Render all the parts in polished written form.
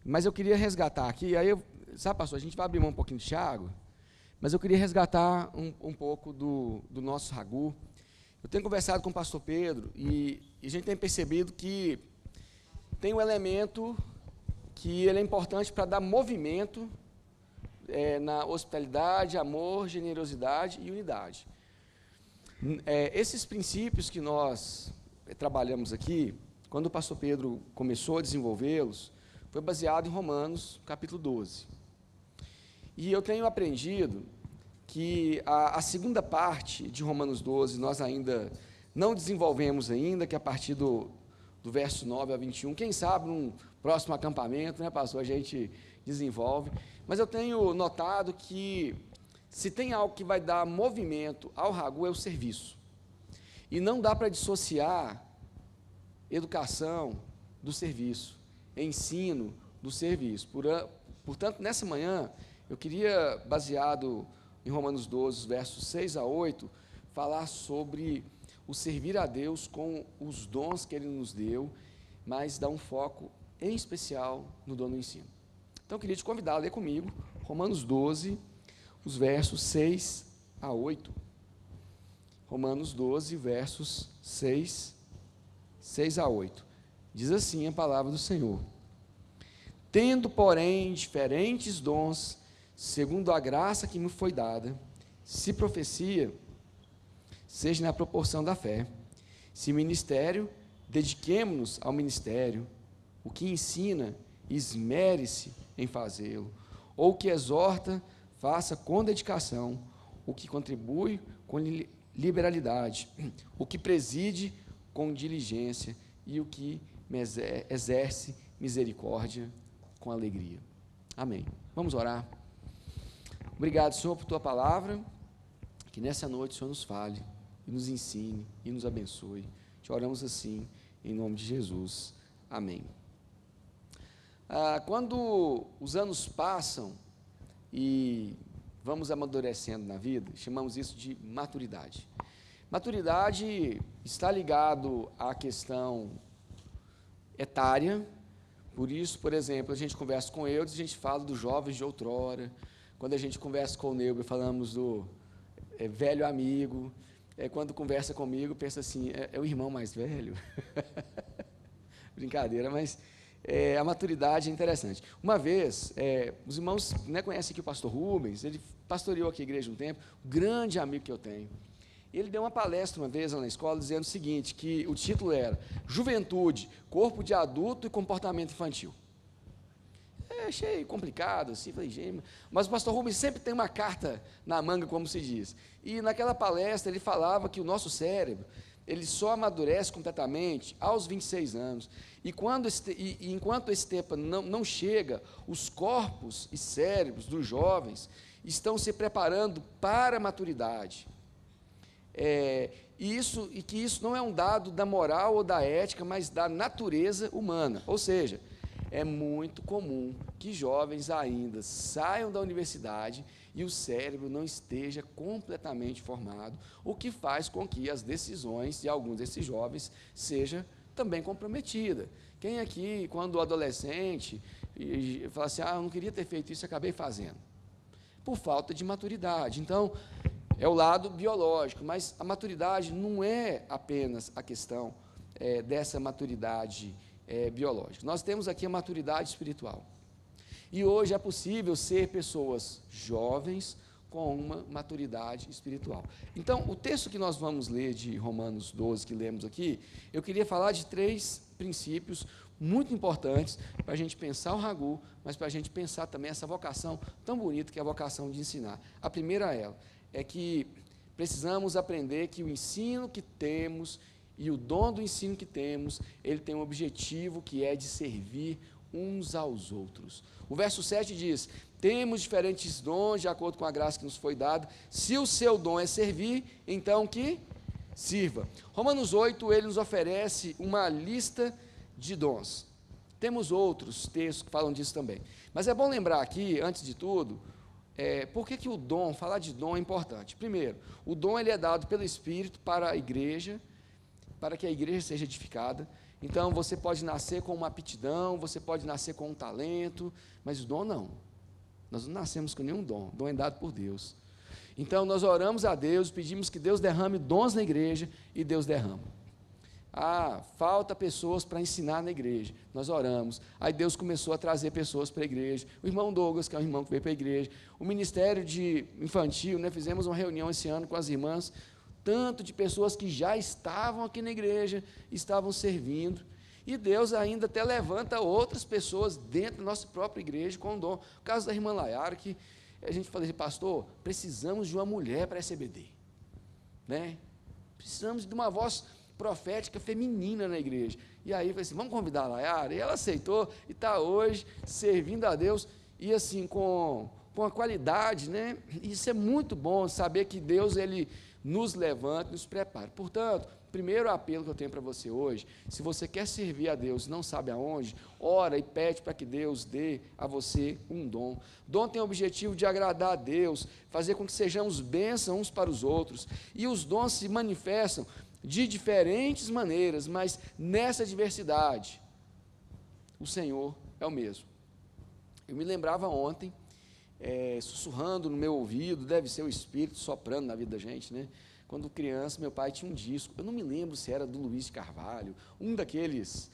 Mas eu queria resgatar aqui, sabe, pastor, a gente vai abrir mão um pouquinho de Thiago, mas eu queria resgatar um pouco do nosso ragu. Eu tenho conversado com o pastor Pedro e a gente tem percebido que tem um elemento que ele é importante para dar movimento na hospitalidade, amor, generosidade e unidade. Esses princípios que nós trabalhamos aqui, quando o pastor Pedro começou a desenvolvê-los, foi baseado em Romanos, capítulo 12. E eu tenho aprendido que a segunda parte de Romanos 12, nós ainda não desenvolvemos ainda, que é a partir do verso 9 a 21, quem sabe num próximo acampamento, né, pastor, a gente desenvolve, mas eu tenho notado que se tem algo que vai dar movimento ao ragu é o serviço, e não dá para dissociar educação do serviço, ensino do serviço. Portanto, nessa manhã, eu queria, baseado em Romanos 12, versos 6 a 8, falar sobre o servir a Deus com os dons que Ele nos deu, mas dar um foco em especial no dom do ensino. Então, eu queria te convidar a ler comigo Romanos 12, os versos 6 a 8. Romanos 12, versos 6 a 8. Diz assim a palavra do Senhor: tendo, porém, diferentes dons, segundo a graça que me foi dada, se profecia, seja na proporção da fé. Se ministério, dediquemo-nos ao ministério. O que ensina, esmere-se em fazê-lo. Ou o que exorta, faça com dedicação. O que contribui, com liberalidade. O que preside, com diligência. E o que exerce misericórdia, com alegria. Amém. Vamos orar. Obrigado, Senhor, por Tua palavra. Que nessa noite o Senhor nos fale, e nos ensine, e nos abençoe. Te oramos assim, em nome de Jesus. Amém. Quando os anos passam e vamos amadurecendo na vida, chamamos isso de maturidade. Maturidade está ligado à questão etária. Por isso, por exemplo, a gente conversa com Eudes, a gente fala dos jovens de outrora. Quando a gente conversa com o Neuber, falamos do velho amigo. Quando conversa comigo, pensa assim, é o irmão mais velho. Brincadeira, mas a maturidade é interessante. Uma vez, os irmãos conhecem aqui o pastor Rubens, ele pastoreou aqui a igreja um tempo, um grande amigo que eu tenho. Ele deu uma palestra uma vez lá na escola, dizendo o seguinte, que o título era Juventude, Corpo de Adulto e Comportamento Infantil. Achei complicado, assim, falei, gente, mas o pastor Rubens sempre tem uma carta na manga, como se diz. E naquela palestra ele falava que o nosso cérebro, ele só amadurece completamente aos 26 anos. E enquanto esse tempo não chega, os corpos e cérebros dos jovens estão se preparando para a maturidade. E que isso não é um dado da moral ou da ética, mas da natureza humana. Ou seja, é muito comum que jovens ainda saiam da universidade e o cérebro não esteja completamente formado, o que faz com que as decisões de alguns desses jovens seja também comprometida. Quem aqui, quando adolescente, fala assim, eu não queria ter feito isso, acabei fazendo, por falta de maturidade. Então, é o lado biológico, mas a maturidade não é apenas a questão dessa maturidade biológica. Nós temos aqui a maturidade espiritual. E hoje é possível ser pessoas jovens com uma maturidade espiritual. Então, o texto que nós vamos ler de Romanos 12, que lemos aqui, eu queria falar de 3 princípios muito importantes para a gente pensar o ragu, mas para a gente pensar também essa vocação tão bonita que é a vocação de ensinar. A primeira é que precisamos aprender que o ensino que temos e o dom do ensino que temos, ele tem um objetivo que é de servir uns aos outros. O verso 7 diz, temos diferentes dons de acordo com a graça que nos foi dada, se o seu dom é servir, então que sirva. Romanos 8, ele nos oferece uma lista de dons. Temos outros textos que falam disso também. Mas é bom lembrar aqui, antes de tudo, por que o dom, falar de dom é importante? Primeiro, o dom ele é dado pelo Espírito para a igreja, para que a igreja seja edificada. Então, você pode nascer com uma aptidão, você pode nascer com um talento, mas o dom não. Nós não nascemos com nenhum dom, o dom é dado por Deus. Então, nós oramos a Deus, pedimos que Deus derrame dons na igreja, e Deus derrama. Falta pessoas para ensinar na igreja. Nós oramos. Aí Deus começou a trazer pessoas para a igreja. O irmão Douglas, que é um irmão que veio para a igreja. O ministério de infantil, fizemos uma reunião esse ano com as irmãs, tanto de pessoas que já estavam aqui na igreja, estavam servindo. E Deus ainda até levanta outras pessoas dentro da nossa própria igreja com dom. O caso da irmã Layara, que a gente falou assim, pastor, precisamos de uma mulher para a SBD. Precisamos de uma voz profética feminina na igreja. E aí, eu falei assim, vamos convidar a Layara? E ela aceitou, e está hoje servindo a Deus, e assim, com a qualidade, Isso é muito bom, saber que Deus, Ele nos levanta, nos prepara. Portanto, primeiro apelo que eu tenho para você hoje, se você quer servir a Deus e não sabe aonde, ora e pede para que Deus dê a você um dom. Dom tem o objetivo de agradar a Deus, fazer com que sejamos bênçãos uns para os outros, e os dons se manifestam de diferentes maneiras, mas nessa diversidade, o Senhor é o mesmo. Eu me lembrava ontem, sussurrando no meu ouvido, deve ser o Espírito soprando na vida da gente, Quando criança, meu pai tinha um disco, eu não me lembro se era do Luiz de Carvalho, um daqueles,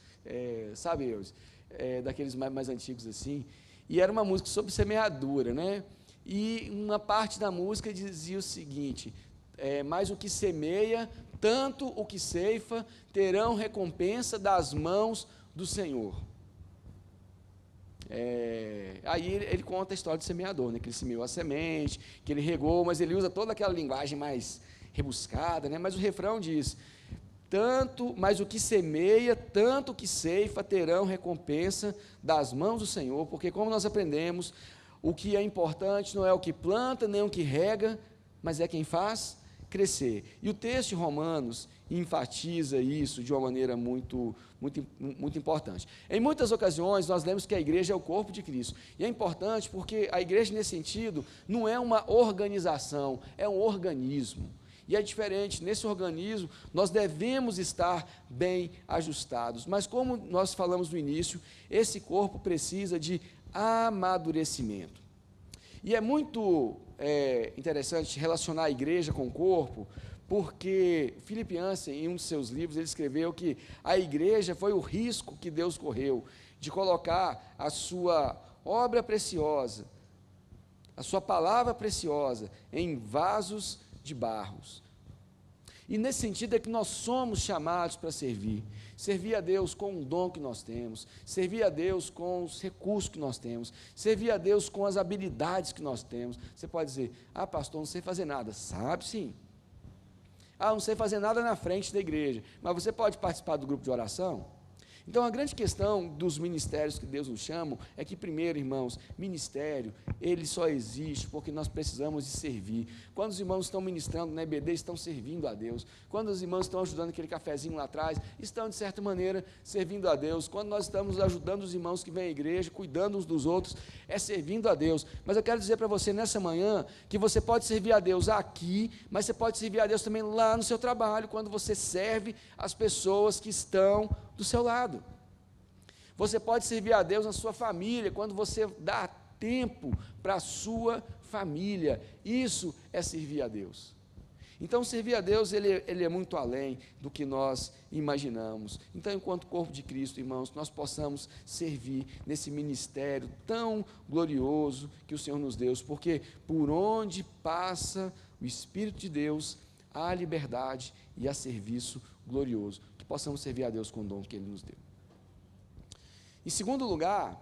daqueles mais antigos assim, e era uma música sobre semeadura, E uma parte da música dizia o seguinte, mas o que semeia, tanto o que ceifa, terão recompensa das mãos do Senhor. Aí ele conta a história do semeador, que ele semeou a semente, que ele regou, mas ele usa toda aquela linguagem mais rebuscada, mas o refrão diz, mas o que semeia, tanto o que ceifa, terão recompensa das mãos do Senhor, porque como nós aprendemos, o que é importante não é o que planta, nem o que rega, mas é quem faz crescer. E o texto de Romanos enfatiza isso de uma maneira muito importante. Em muitas ocasiões, nós lemos que a igreja é o corpo de Cristo. E é importante porque a igreja, nesse sentido, não é uma organização, é um organismo. E é diferente, nesse organismo, nós devemos estar bem ajustados. Mas como nós falamos no início, esse corpo precisa de amadurecimento. E é muito interessante relacionar a igreja com o corpo, porque Philip Yancey, em um de seus livros, ele escreveu que a igreja foi o risco que Deus correu de colocar a sua obra preciosa, a sua palavra preciosa, em vasos de barros. E nesse sentido é que nós somos chamados para servir a Deus com o dom que nós temos, servir a Deus com os recursos que nós temos, servir a Deus com as habilidades que nós temos. Você pode dizer, pastor, não sei fazer nada. Sabe sim. Não sei fazer nada na frente da igreja, mas você pode participar do grupo de oração? Então, a grande questão dos ministérios que Deus nos chama é que, primeiro, irmãos, ministério, ele só existe porque nós precisamos de servir. Quando os irmãos estão ministrando na EBD, estão servindo a Deus. Quando os irmãos estão ajudando aquele cafezinho lá atrás, estão, de certa maneira, servindo a Deus. Quando nós estamos ajudando os irmãos que vêm à igreja, cuidando uns dos outros, é servindo a Deus. Mas eu quero dizer para você, nessa manhã, que você pode servir a Deus aqui, mas você pode servir a Deus também lá no seu trabalho, quando você serve as pessoas que estão do seu lado. Você pode servir a Deus na sua família, quando você dá tempo para a sua família. Isso é servir a Deus. Então, servir a Deus, ele é muito além do que nós imaginamos. Então, enquanto corpo de Cristo, irmãos, nós possamos servir nesse ministério tão glorioso que o Senhor nos deu, porque por onde passa o Espírito de Deus, há liberdade e há serviço glorioso. Que possamos servir a Deus com o dom que Ele nos deu. Em segundo lugar,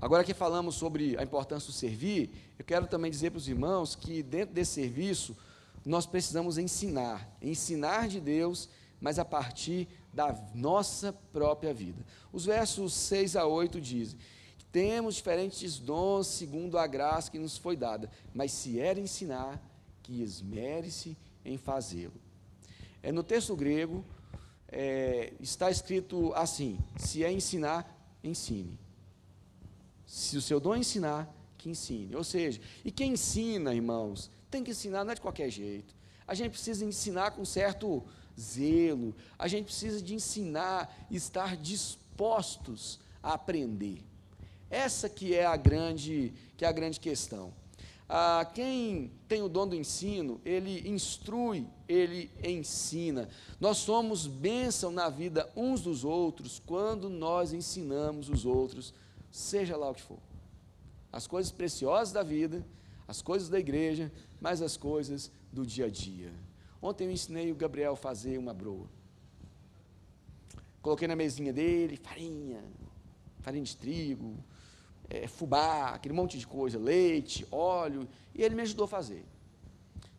agora que falamos sobre a importância do servir, eu quero também dizer para os irmãos que dentro desse serviço, nós precisamos ensinar de Deus, mas a partir da nossa própria vida. Os versos 6 a 8 dizem, temos diferentes dons segundo a graça que nos foi dada, mas se era ensinar, que esmere-se em fazê-lo. No texto grego, está escrito assim, se é ensinar, ensine. Se o seu dom é ensinar, que ensine. Ou seja, e quem ensina, irmãos, tem que ensinar, não é de qualquer jeito. A gente precisa ensinar com certo zelo, a gente precisa de ensinar, estar dispostos a aprender. Essa que é a grande questão. Quem tem o dom do ensino, ele instrui, ele ensina. Nós somos bênção na vida uns dos outros quando nós ensinamos os outros, seja lá o que for. As coisas preciosas da vida, as coisas da igreja, mas as coisas do dia a dia. Ontem eu ensinei o Gabriel a fazer uma broa. Coloquei na mesinha dele farinha de trigo, fubá, aquele monte de coisa, leite, óleo, e ele me ajudou a fazer.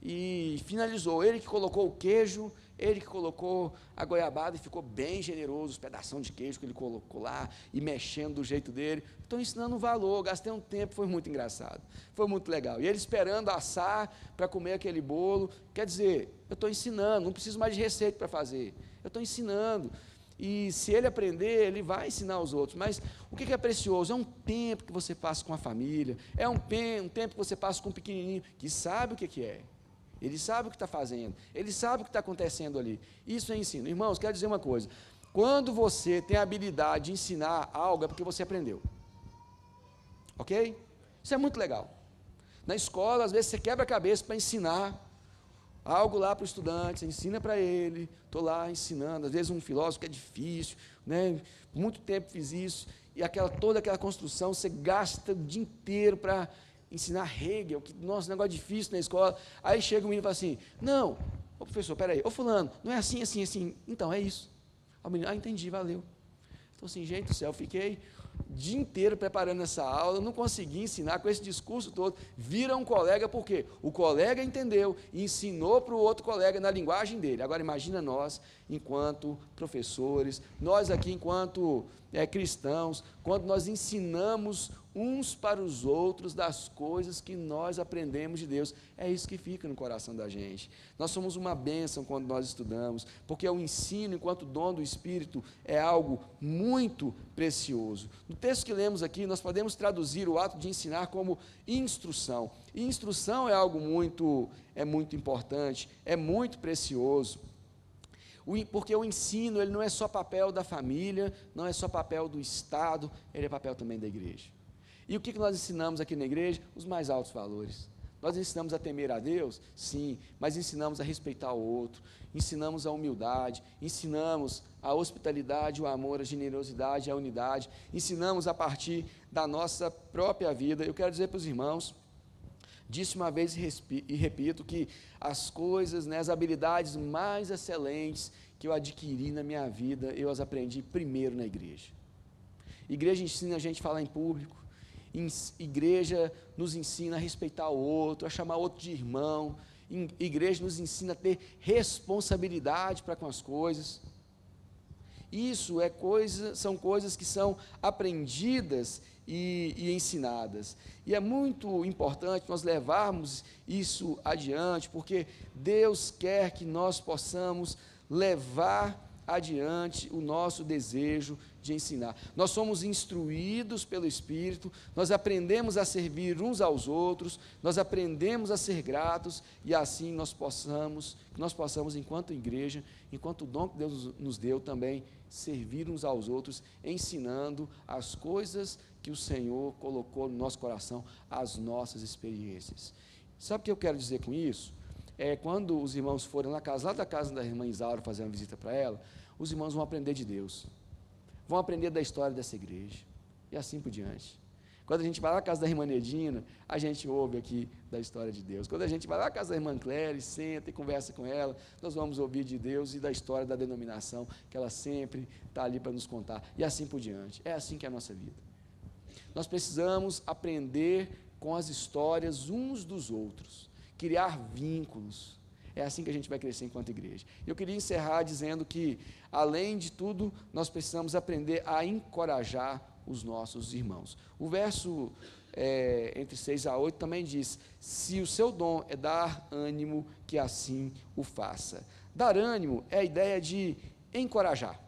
E finalizou, ele que colocou o queijo, ele que colocou a goiabada e ficou bem generoso, os pedaços de queijo que ele colocou lá, e mexendo do jeito dele. Estou ensinando um valor, gastei um tempo, foi muito engraçado, foi muito legal. E ele esperando assar para comer aquele bolo, quer dizer, eu estou ensinando, não preciso mais de receita para fazer, eu estou ensinando. E se ele aprender, ele vai ensinar os outros. Mas o que é precioso? É um tempo que você passa com a família, é um tempo que você passa com um pequenininho, que sabe o que é. Ele sabe o que está fazendo, ele sabe o que está acontecendo ali. Isso é ensino. Irmãos, quero dizer uma coisa, quando você tem a habilidade de ensinar algo, é porque você aprendeu. Ok? Isso é muito legal. Na escola, às vezes, você quebra a cabeça para ensinar algo lá para o estudante, você ensina para ele, estou lá ensinando, às vezes um filósofo que é difícil, né? Por muito tempo fiz isso, e toda aquela construção, você gasta o dia inteiro para ensinar Hegel, que, nossa, negócio difícil na escola, aí chega um menino e fala assim, não, ô professor, peraí, ô fulano, não é assim, assim, assim, então é isso. O menino, entendi, valeu. Então assim, gente do céu, fiquei o dia inteiro preparando essa aula, não consegui ensinar com esse discurso todo, vira um colega, por quê? O colega entendeu e ensinou para o outro colega na linguagem dele. Agora imagina nós, enquanto professores, nós aqui enquanto cristãos, quando nós ensinamos uns para os outros das coisas que nós aprendemos de Deus, é isso que fica no coração da gente. Nós somos uma bênção quando nós estudamos, porque o ensino, enquanto dom do Espírito, é algo muito precioso. No texto que lemos aqui, nós podemos traduzir o ato de ensinar como instrução. E instrução é algo muito importante, é muito precioso. Porque o ensino, ele não é só papel da família, não é só papel do Estado, ele é papel também da igreja. E o que nós ensinamos aqui na igreja? Os mais altos valores. Nós ensinamos a temer a Deus? Sim, mas ensinamos a respeitar o outro, ensinamos a humildade, ensinamos a hospitalidade, o amor, a generosidade, a unidade, ensinamos a partir da nossa própria vida. Eu quero dizer para os irmãos, disse uma vez e repito, que as coisas, as habilidades mais excelentes que eu adquiri na minha vida, eu as aprendi primeiro na igreja. Igreja ensina a gente a falar em público, igreja nos ensina a respeitar o outro, a chamar o outro de irmão, igreja nos ensina a ter responsabilidade para com as coisas. Isso são coisas que são aprendidas e ensinadas. E é muito importante nós levarmos isso adiante, porque Deus quer que nós possamos levar adiante o nosso desejo de ensinar. Nós somos instruídos pelo Espírito, nós aprendemos a servir uns aos outros, nós aprendemos a ser gratos, e assim nós possamos, enquanto igreja, enquanto o dom que Deus nos deu também, servir uns aos outros, ensinando as coisas que o Senhor colocou no nosso coração, as nossas experiências. Sabe o que eu quero dizer com isso? Quando os irmãos forem lá da casa da irmã Isaura fazer uma visita para ela, os irmãos vão aprender de Deus, vão aprender da história dessa igreja, e assim por diante. Quando a gente vai lá na casa da irmã Nedina, a gente ouve aqui da história de Deus. Quando a gente vai lá na casa da irmã Cléry, senta e conversa com ela, nós vamos ouvir de Deus e da história da denominação, que ela sempre está ali para nos contar, e assim por diante. É assim que é a nossa vida. Nós precisamos aprender com as histórias uns dos outros, criar vínculos. É assim que a gente vai crescer enquanto igreja. Eu queria encerrar dizendo que, além de tudo, nós precisamos aprender a encorajar os nossos irmãos. O verso entre 6 a 8 também diz, se o seu dom é dar ânimo, que assim o faça. Dar ânimo é a ideia de encorajar.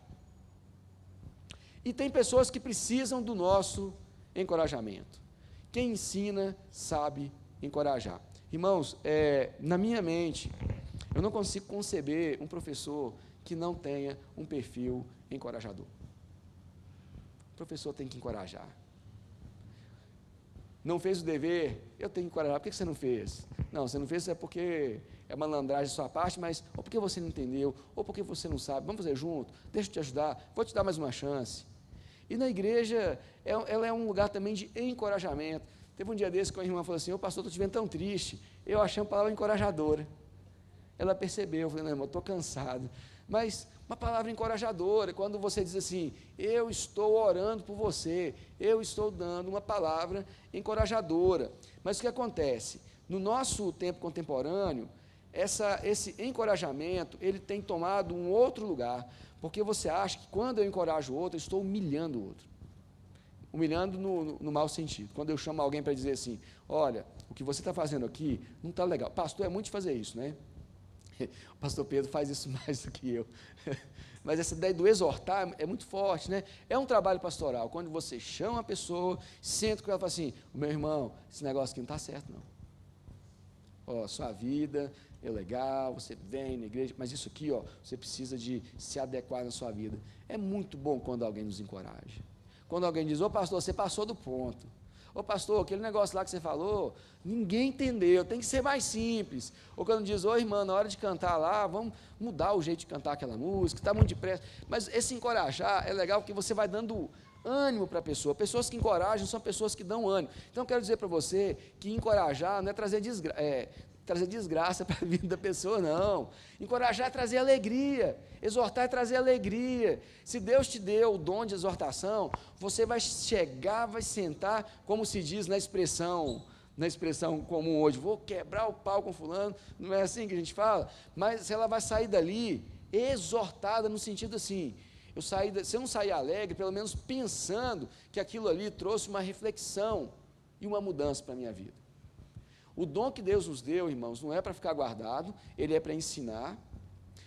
E tem pessoas que precisam do nosso encorajamento. Quem ensina sabe encorajar. Irmãos, na minha mente, Eu não consigo conceber um professor que não tenha um perfil encorajador. O professor tem que encorajar. Não fez o dever, eu tenho que encorajar. Por que você não fez? Não, você não fez é porque é malandragem da sua parte, mas ou porque você não entendeu, ou porque você não sabe. Vamos fazer junto, deixa eu te ajudar, vou te dar mais uma chance. E na igreja, ela é um lugar também de encorajamento. Teve um dia desse que a irmã falou assim, ô pastor, estou te vendo tão triste. Eu achei uma palavra encorajadora. Ela percebeu, eu falei, não, irmão, estou cansado. Mas uma palavra encorajadora, quando você diz assim, eu estou orando por você, eu estou dando uma palavra encorajadora. Mas o que acontece? No nosso tempo contemporâneo, esse encorajamento, ele tem tomado um outro lugar, porque você acha que quando eu encorajo o outro, eu estou humilhando o outro. Humilhando no mau sentido. Quando eu chamo alguém para dizer assim, olha, o que você está fazendo aqui não está legal. Pastor, é muito de fazer isso, né? O pastor Pedro faz isso mais do que eu. Mas essa ideia do exortar é muito forte, né? É um trabalho pastoral, quando você chama a pessoa, senta com ela e fala assim, meu irmão, esse negócio aqui não está certo, não. Ó, sua vida é legal, você vem na igreja, mas isso aqui, ó, você precisa de se adequar na sua vida. É muito bom quando alguém nos encoraja. Quando alguém diz, ô pastor, você passou do ponto. Ô pastor, aquele negócio lá que você falou, ninguém entendeu, tem que ser mais simples. Ou quando diz, ô irmã, na hora de cantar lá, vamos mudar o jeito de cantar aquela música, está muito depressa. Mas esse encorajar é legal porque você vai dando ânimo para a pessoa. Pessoas que encorajam são pessoas que dão ânimo. Então, eu quero dizer para você que encorajar não é trazer desgraça para a vida da pessoa, não. Encorajar é trazer alegria, exortar é trazer alegria. Se Deus te deu o dom de exortação, você vai chegar, vai sentar, como se diz na expressão comum hoje, vou quebrar o pau com fulano, não é assim que a gente fala? Mas ela vai sair dali exortada no sentido assim, se eu não sair alegre, pelo menos pensando que aquilo ali trouxe uma reflexão e uma mudança para a minha vida. O dom que Deus nos deu, irmãos, não é para ficar guardado, ele é para ensinar.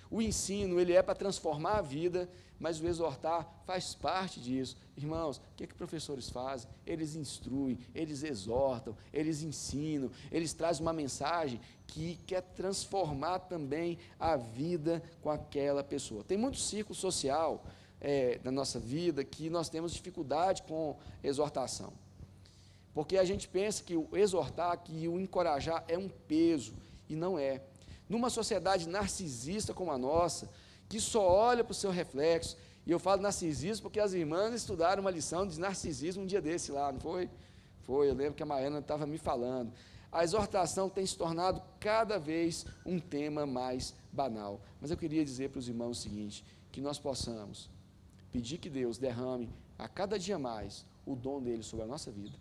O ensino, ele é para transformar a vida, mas o exortar faz parte disso. Irmãos, o que professores fazem? Eles instruem, eles exortam, eles ensinam, eles trazem uma mensagem que quer transformar também a vida com aquela pessoa. Tem muito círculo social na nossa vida que nós temos dificuldade com exortação. Porque a gente pensa que o exortar, que o encorajar é um peso, e não é. Numa sociedade narcisista como a nossa, que só olha para o seu reflexo, e eu falo narcisismo porque as irmãs estudaram uma lição de narcisismo um dia desse lá, não foi? Foi, eu lembro que a Maiana estava me falando. A exortação tem se tornado cada vez um tema mais banal. Mas eu queria dizer para os irmãos o seguinte, que nós possamos pedir que Deus derrame a cada dia mais o dom dele sobre a nossa vida.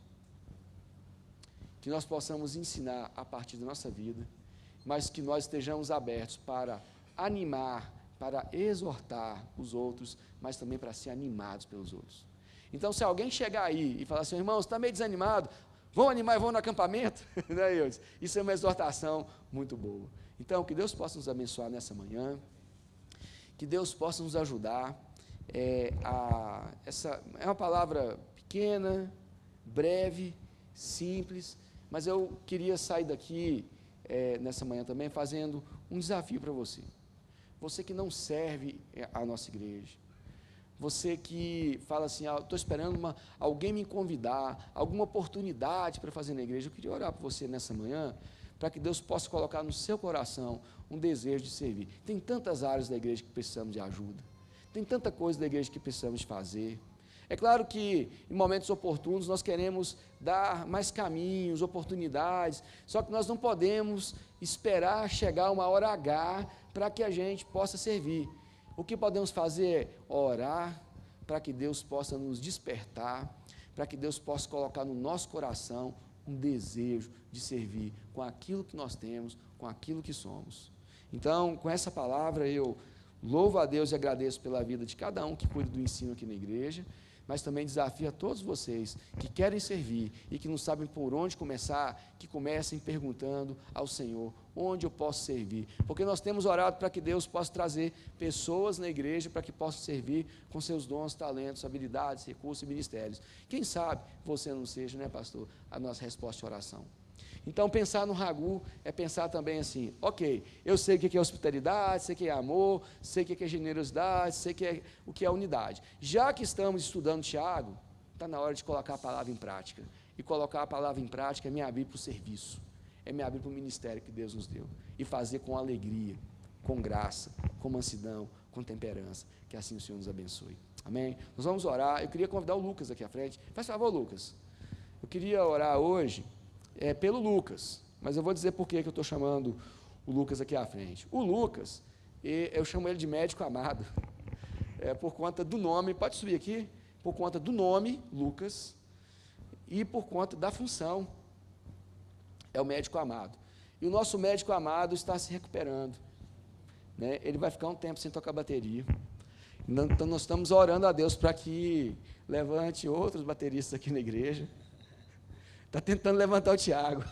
Que nós possamos ensinar a partir da nossa vida, mas que nós estejamos abertos para animar, para exortar os outros, mas também para ser animados pelos outros. Então, se alguém chegar aí e falar assim, irmão, você está meio desanimado, vão animar e vão no acampamento? Isso é uma exortação muito boa. Então, que Deus possa nos abençoar nessa manhã, que Deus possa nos ajudar. Essa é uma palavra pequena, breve, simples, mas eu queria sair daqui nessa manhã também fazendo um desafio para você. Você que não serve a nossa igreja, você que fala assim, estou esperando alguém me convidar, alguma oportunidade para fazer na igreja, eu queria orar por você nessa manhã, para que Deus possa colocar no seu coração um desejo de servir. Tem tantas áreas da igreja que precisamos de ajuda, tem tanta coisa da igreja que precisamos de fazer. É claro que em momentos oportunos nós queremos dar mais caminhos, oportunidades, só que nós não podemos esperar chegar uma hora H para que a gente possa servir. O que podemos fazer é orar para que Deus possa nos despertar, para que Deus possa colocar no nosso coração um desejo de servir com aquilo que nós temos, com aquilo que somos. Então, com essa palavra eu louvo a Deus e agradeço pela vida de cada um que cuida do ensino aqui na igreja, mas também desafio a todos vocês que querem servir e que não sabem por onde começar, que comecem perguntando ao Senhor, onde eu posso servir? Porque nós temos orado para que Deus possa trazer pessoas na igreja para que possam servir com seus dons, talentos, habilidades, recursos e ministérios. Quem sabe você não seja, né, pastor, a nossa resposta de oração. Então, pensar no Ragu é pensar também assim, ok, eu sei o que é hospitalidade, sei o que é amor, sei o que é generosidade, sei o que é unidade. Já que estamos estudando Tiago, está na hora de colocar a palavra em prática. E colocar a palavra em prática é me abrir para o serviço, é me abrir para o ministério que Deus nos deu. E fazer com alegria, com graça, com mansidão, com temperança. Que assim o Senhor nos abençoe. Amém? Nós vamos orar. Eu queria convidar o Lucas aqui à frente. Faz favor, Lucas. Eu queria orar hoje pelo Lucas, mas eu vou dizer por que eu estou chamando o Lucas aqui à frente. O Lucas, eu chamo ele de médico amado, por conta do nome, pode subir aqui, por conta do nome, Lucas, e por conta da função, é o médico amado. E o nosso médico amado está se recuperando, né? Ele vai ficar um tempo sem tocar bateria, então nós estamos orando a Deus para que levante outros bateristas aqui na igreja. Está tentando levantar o Tiago.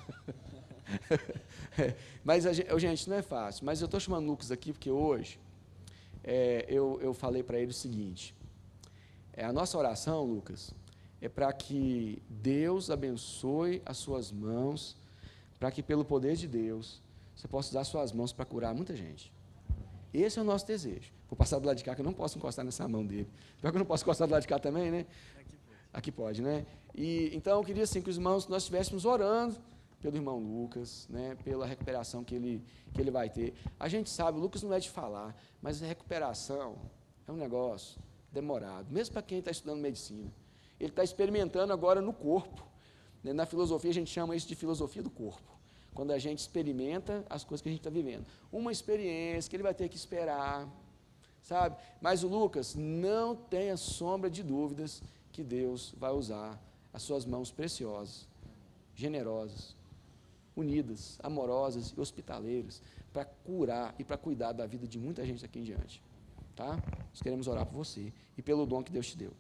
Mas, gente, não é fácil. Mas eu estou chamando o Lucas aqui porque hoje eu falei para ele o seguinte, a nossa oração, Lucas, é para que Deus abençoe as suas mãos, para que pelo poder de Deus, você possa usar suas mãos para curar muita gente. Esse é o nosso desejo. Vou passar do lado de cá, que eu não posso encostar nessa mão dele. Pior que eu não posso encostar do lado de cá também, né? Aqui pode, né? Então, eu queria assim, que os irmãos, nós estivéssemos orando pelo irmão Lucas, né, pela recuperação que ele vai ter. A gente sabe, o Lucas não é de falar, mas a recuperação é um negócio demorado, mesmo para quem está estudando medicina. Ele está experimentando agora no corpo. Né? Na filosofia, a gente chama isso de filosofia do corpo, quando a gente experimenta as coisas que a gente está vivendo. Uma experiência que ele vai ter que esperar, sabe? Mas o Lucas, não tenha sombra de dúvidas que Deus vai usar as suas mãos preciosas, generosas, unidas, amorosas e hospitaleiras, para curar e para cuidar da vida de muita gente daqui em diante. Tá? Nós queremos orar por você e pelo dom que Deus te deu.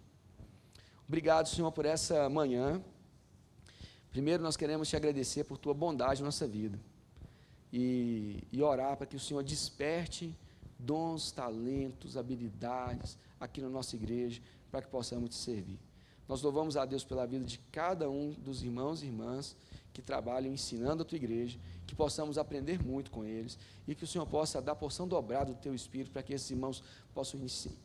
Obrigado, Senhor, por essa manhã. Primeiro, nós queremos te agradecer por tua bondade na nossa vida e orar para que o Senhor desperte dons, talentos, habilidades aqui na nossa igreja, para que possamos te servir. Nós louvamos a Deus pela vida de cada um dos irmãos e irmãs que trabalham ensinando a tua igreja, que possamos aprender muito com eles e que o Senhor possa dar porção dobrada do teu Espírito para que esses irmãos possam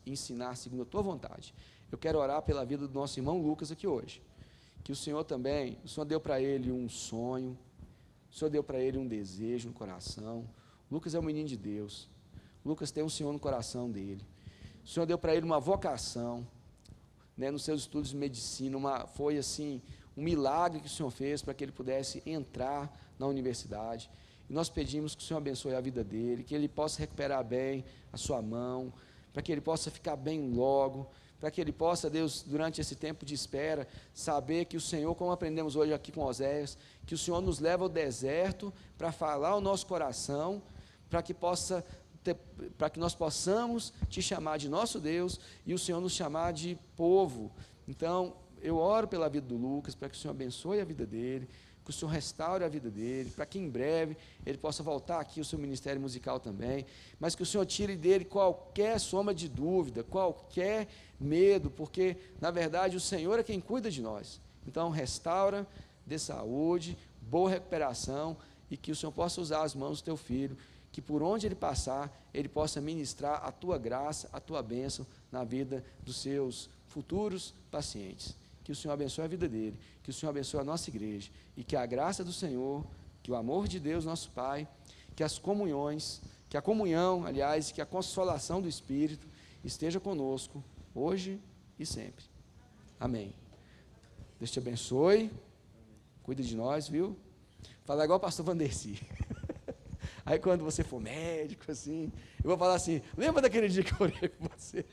ensinar segundo a tua vontade. Eu quero orar pela vida do nosso irmão Lucas aqui hoje, que o Senhor também, o Senhor deu para ele um sonho, o Senhor deu para ele um desejo no coração. Lucas é um menino de Deus, Lucas tem um Senhor no coração dele, o Senhor deu para ele uma vocação, né, nos seus estudos de medicina, foi assim, um milagre que o Senhor fez para que ele pudesse entrar na universidade, e nós pedimos que o Senhor abençoe a vida dele, que ele possa recuperar bem a sua mão, para que ele possa ficar bem logo, para que ele possa, Deus, durante esse tempo de espera, saber que o Senhor, como aprendemos hoje aqui com Oséias, que o Senhor nos leva ao deserto para falar ao nosso coração, para que nós possamos te chamar de nosso Deus e o Senhor nos chamar de povo. Então, eu oro pela vida do Lucas, para que o Senhor abençoe a vida dele, que o Senhor restaure a vida dele, para que em breve ele possa voltar aqui ao seu ministério musical também, mas que o Senhor tire dele qualquer sombra de dúvida, qualquer medo, porque, na verdade, o Senhor é quem cuida de nós. Então, restaura, dê saúde, boa recuperação, e que o Senhor possa usar as mãos do teu filho, que por onde ele passar, ele possa ministrar a tua graça, a tua bênção na vida dos seus futuros pacientes. Que o Senhor abençoe a vida dele, que o Senhor abençoe a nossa igreja, e que a graça do Senhor, que o amor de Deus, nosso Pai, que as comunhões, que a comunhão, aliás, que a consolação do Espírito esteja conosco, hoje e sempre. Amém. Deus te abençoe, cuida de nós, viu? Fala igual o pastor Vandercy. Aí quando você for médico, assim, eu vou falar assim, lembra daquele dia que eu orei com você?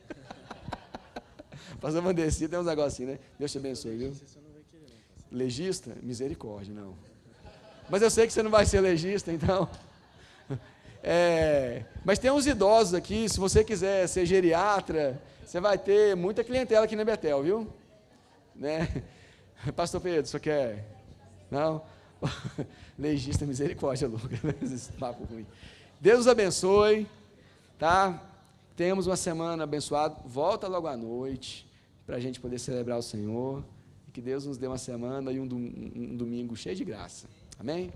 Pastor Vandercy tem uns negocinhos, né? Deus te abençoe, viu? Legista? Misericórdia, não. Mas eu sei que você não vai ser legista, então. Mas tem uns idosos aqui, se você quiser ser geriatra, você vai ter muita clientela aqui na Betel, viu? Né? Pastor Pedro, você quer? Não? Legista, misericórdia, Lucas. Esse papo ruim. Deus nos abençoe, tá? Temos uma semana abençoada. Volta logo à noite, para a gente poder celebrar o Senhor. E que Deus nos dê uma semana e um domingo cheio de graça. Amém?